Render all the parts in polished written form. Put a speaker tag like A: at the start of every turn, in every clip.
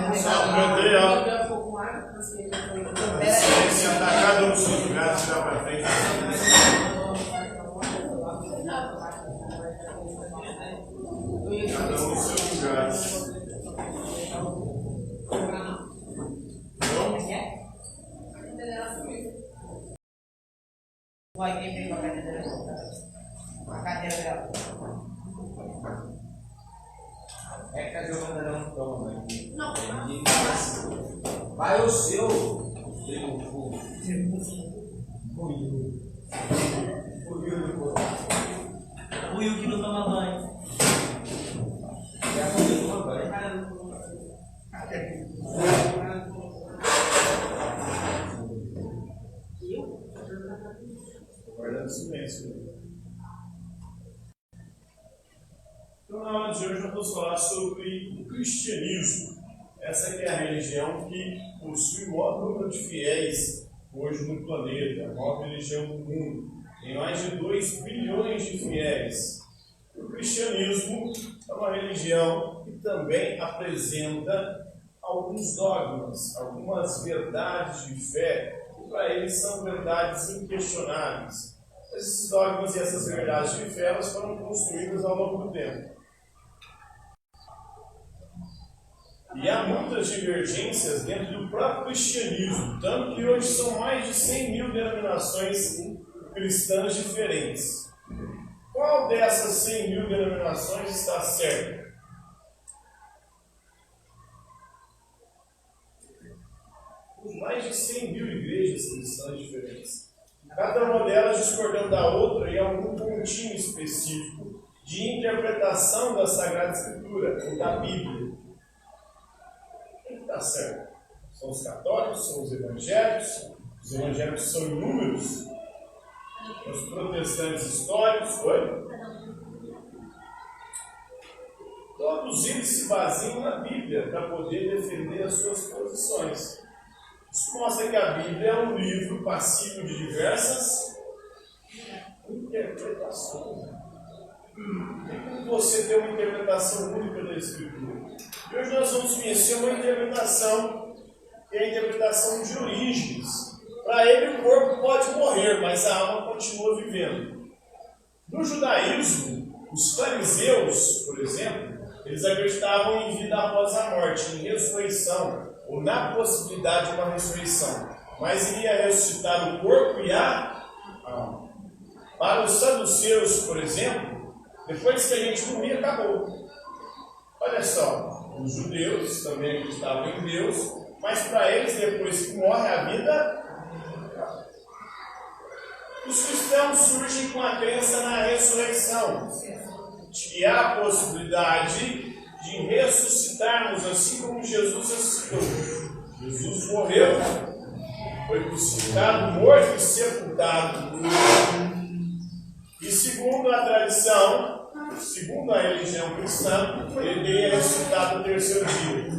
A: Botei, ó. Sentar cada um no seu lugar, tirar para frente. Cada um no seu lugar.
B: Vai, quem pegou a cadeira dela? A cadeira dela.
C: É que a Giovana não toma, né?
B: Não.
C: Vai o seu.
B: O Will que não toma banho.
C: Já tomou banho?
A: Guardando silêncio. Então, na aula de hoje, nós vamos falar sobre o cristianismo. Essa que é a religião que possui o maior número de fiéis hoje no planeta, a maior religião do mundo. Tem mais de 2 bilhões de fiéis. O cristianismo é uma religião que também apresenta alguns dogmas, algumas verdades de fé, que para eles são verdades inquestionáveis. Esses dogmas e essas verdades de fé elas foram construídas ao longo do tempo. E há muitas divergências dentro do próprio cristianismo, tanto que hoje são mais de 100 mil denominações cristãs diferentes. Qual dessas 100 mil denominações está certa? Mais de 100 mil igrejas cristãs diferentes. Cada uma delas discordando da outra em algum pontinho específico de interpretação da Sagrada Escritura, ou da Bíblia. Quem está certo? São os católicos, são os evangélicos são inúmeros, os protestantes históricos, foi? Todos eles se baseiam na Bíblia para poder defender as suas posições. Isso mostra que a Bíblia é um livro passível de diversas interpretações. Tem como você ter uma interpretação única da Escritura. E hoje nós vamos conhecer uma interpretação, que é a interpretação de Orígenes. Para ele o corpo pode morrer, mas a alma continua vivendo. No judaísmo, os fariseus, por exemplo, eles acreditavam em vida após a morte, em ressurreição, ou na possibilidade de uma ressurreição, mas iria ressuscitar o corpo e a alma. Para os saduceus, por exemplo, depois que a gente morria, acabou. Olha só, os judeus também acreditavam em Deus, mas para eles, depois que morre a vida, acaba. Os cristãos surgem com a crença na ressurreição, que há a possibilidade de ressuscitarmos assim como Jesus ressuscitou. Jesus morreu, foi crucificado, morto e sepultado. E segundo a tradição, segundo a religião cristã, ele teria ressuscitado no terceiro dia.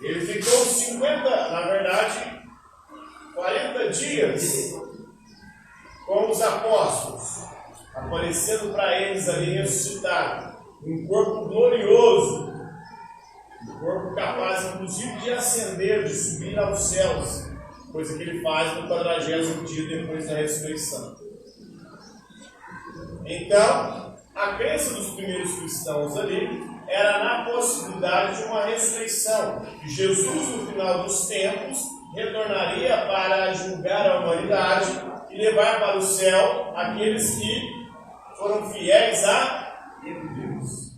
A: Ele ficou 40 dias com os apóstolos, aparecendo para eles ali ressuscitado, um corpo glorioso, um corpo capaz inclusive de ascender, de subir aos céus, coisa que ele faz no 40º dia depois da ressurreição. Então, a crença dos primeiros cristãos ali era na possibilidade de uma ressurreição, que Jesus no final dos tempos retornaria para julgar a humanidade e levar para o céu aqueles que foram fiéis a Deus.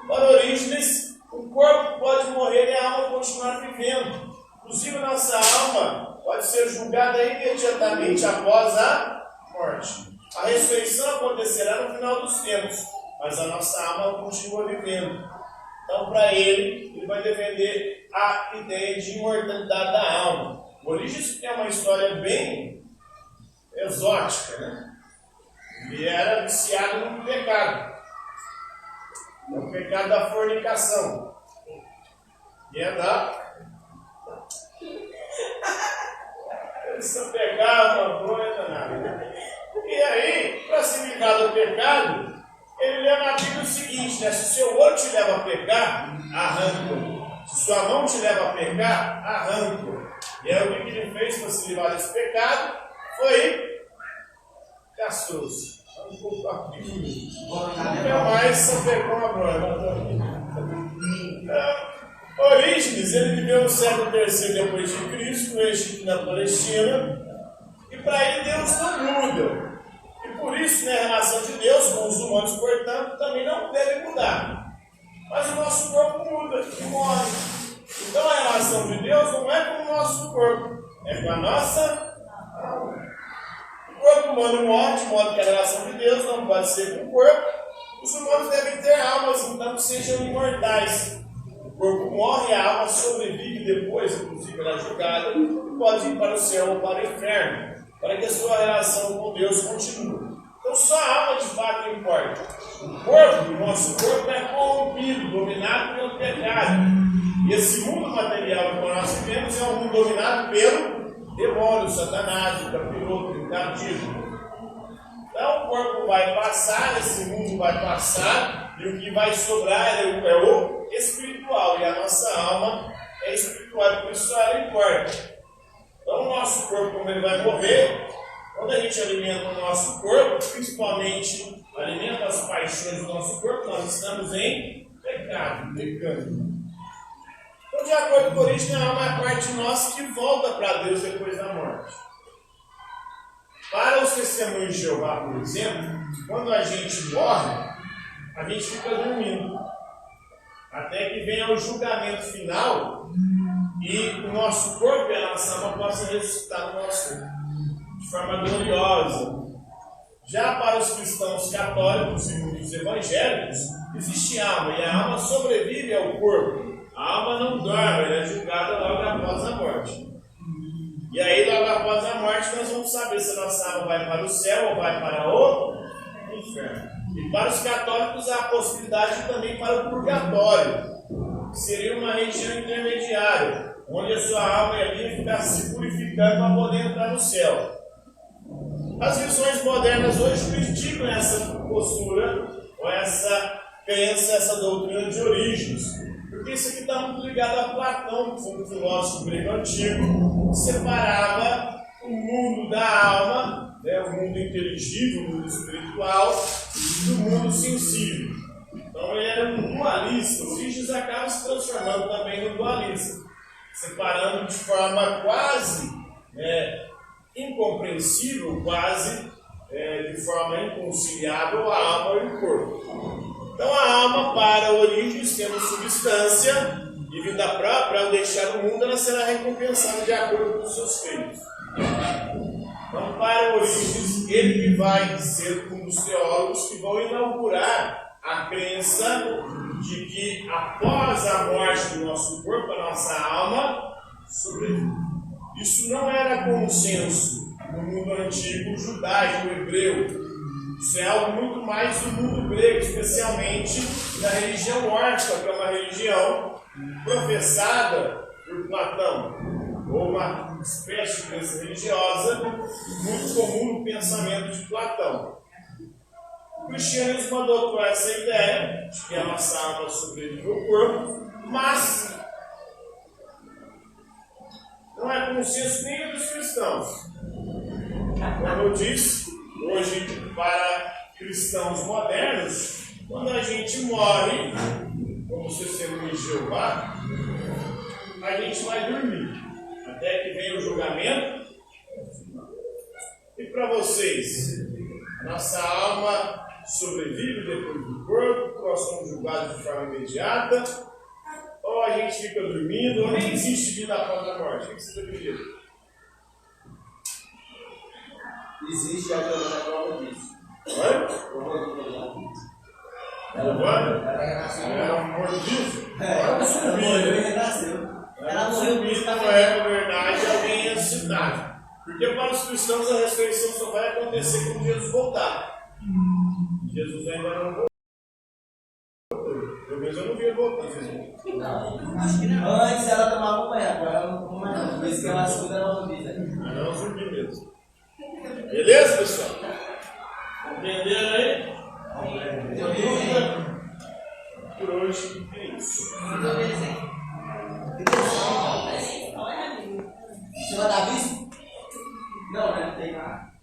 A: Para Orígenes, o corpo pode morrer e a alma continuar vivendo. Inclusive, nossa alma pode ser julgada imediatamente após a morte. A ressurreição acontecerá no final dos tempos, mas a nossa alma continua vivendo. Então, para ele vai defender a ideia de imortalidade da alma. Orígenes é uma história bem exótica, né? Ele era viciado no pecado. É o pecado da fornicação. E é da... Ele só pegava uma bronha danada. E aí, para se livrar do pecado, ele leva a Bíblia o seguinte, né? Se o seu olho te leva a pecar, arranca. Se sua mão te leva a pecar, arranca. E aí o que ele fez para se livrar desse pecado? Foi castrou-se. Nunca mais sapecou a glória. Orígenes, ele viveu no século III depois de Cristo, no Egito, na Palestina, e para ele Deus não muda. E por isso, né, a relação de Deus com os humanos, portanto, também não deve mudar. Mas o nosso corpo muda e morre. Então a relação de Deus não é com o nosso corpo, é com a nossa alma. O corpo humano morre, de modo que a relação de Deus não pode ser com o corpo. Os humanos devem ter almas, então que sejam imortais. O corpo morre e a alma sobrevive depois, inclusive ela é julgada, e pode ir para o céu ou para o inferno, para que a sua relação com Deus continue. Então só a alma de fato importa. O corpo, o nosso corpo é corrompido, dominado pelo pecado. E esse mundo material que nós vivemos é um mundo dominado pelo demônio, Satanás, o capiroto, o encardido. Então o corpo vai passar, esse mundo vai passar, e o que vai sobrar é o espiritual. E a nossa alma é espiritual, por isso ela importa. Então o nosso corpo, como ele vai morrer, quando a gente alimenta o nosso corpo, principalmente alimenta as paixões do nosso corpo, nós estamos em pecado, pecando. Então, de acordo com a origem, a alma é a parte nossa que volta para Deus depois da morte. Para os testemunhos de Jeová, por exemplo, quando a gente morre, a gente fica dormindo. Até que venha o julgamento final e o nosso corpo e a nossa alma possam ressuscitar no nosso corpo de forma gloriosa. Já para os cristãos católicos e os evangélicos, existe alma e a alma sobrevive ao corpo. A alma não dorme, ela é julgada logo após a morte. E aí, logo após a morte, nós vamos saber se a nossa alma vai para o céu ou vai para o inferno. E para os católicos, há a possibilidade também para o purgatório, que seria uma região intermediária, onde a sua alma ia ficar se purificando para poder entrar no céu. As visões modernas hoje criticam essa postura, ou essa crença, essa doutrina de origens. Porque isso aqui está muito ligado a Platão, que foi um filósofo grego antigo, que separava o mundo da alma, né, o mundo inteligível, o mundo espiritual, do mundo sensível. Então ele era um dualista. Os origens acabam se transformando também no dualista, separando de forma quase incompreensível, quase de forma inconciliável a alma e o corpo. Então a alma, para Orígenes, sendo substância e vida própria, ao deixar o mundo, ela será recompensada de acordo com os seus feitos. Então, para Orígenes, ele que vai ser um dos teólogos que vão inaugurar a crença de que após a morte do nosso corpo, a nossa alma sobrevive. Isso não era consenso no mundo antigo judaico, hebreu. Isso é algo muito mais do mundo grego, especialmente da religião órfica, que é uma religião professada por Platão, ou uma espécie de crença religiosa muito comum no pensamento de Platão. O cristianismo adotou essa ideia de que a nossa alma sobrevive ao corpo, mas não é consenso nem dos cristãos. Como eu disse, hoje, para cristãos modernos, quando a gente morre, como testemunho de Jeová, a gente vai dormir, até que venha o julgamento. E para vocês, a nossa alma sobrevive depois do corpo, nós somos julgados de forma imediata, ou a gente fica dormindo, ou nem existe vida após a morte? O que vocês acreditam?
C: Existe a Giovana prova disso.
A: Oi? Ela morreu vivo?
C: Ela morreu e renasceu.
A: Ela morreu, não é verdade, alguém ia citar. Porque para os cristãos a ressurreição só vai acontecer quando Jesus voltar. Jesus ainda não voltou. Pelo menos eu não vi ele voltando.
C: Não, acho que não. Antes ela tomava banho, agora ela não toma mais não. Por isso que ela ajuda ela não vida.
A: Não, zumbi mesmo. Beleza, pessoal? Entenderam aí? Dúvida? Por hoje é isso.
C: Você vai dar aviso? Não, né? Não tem nada.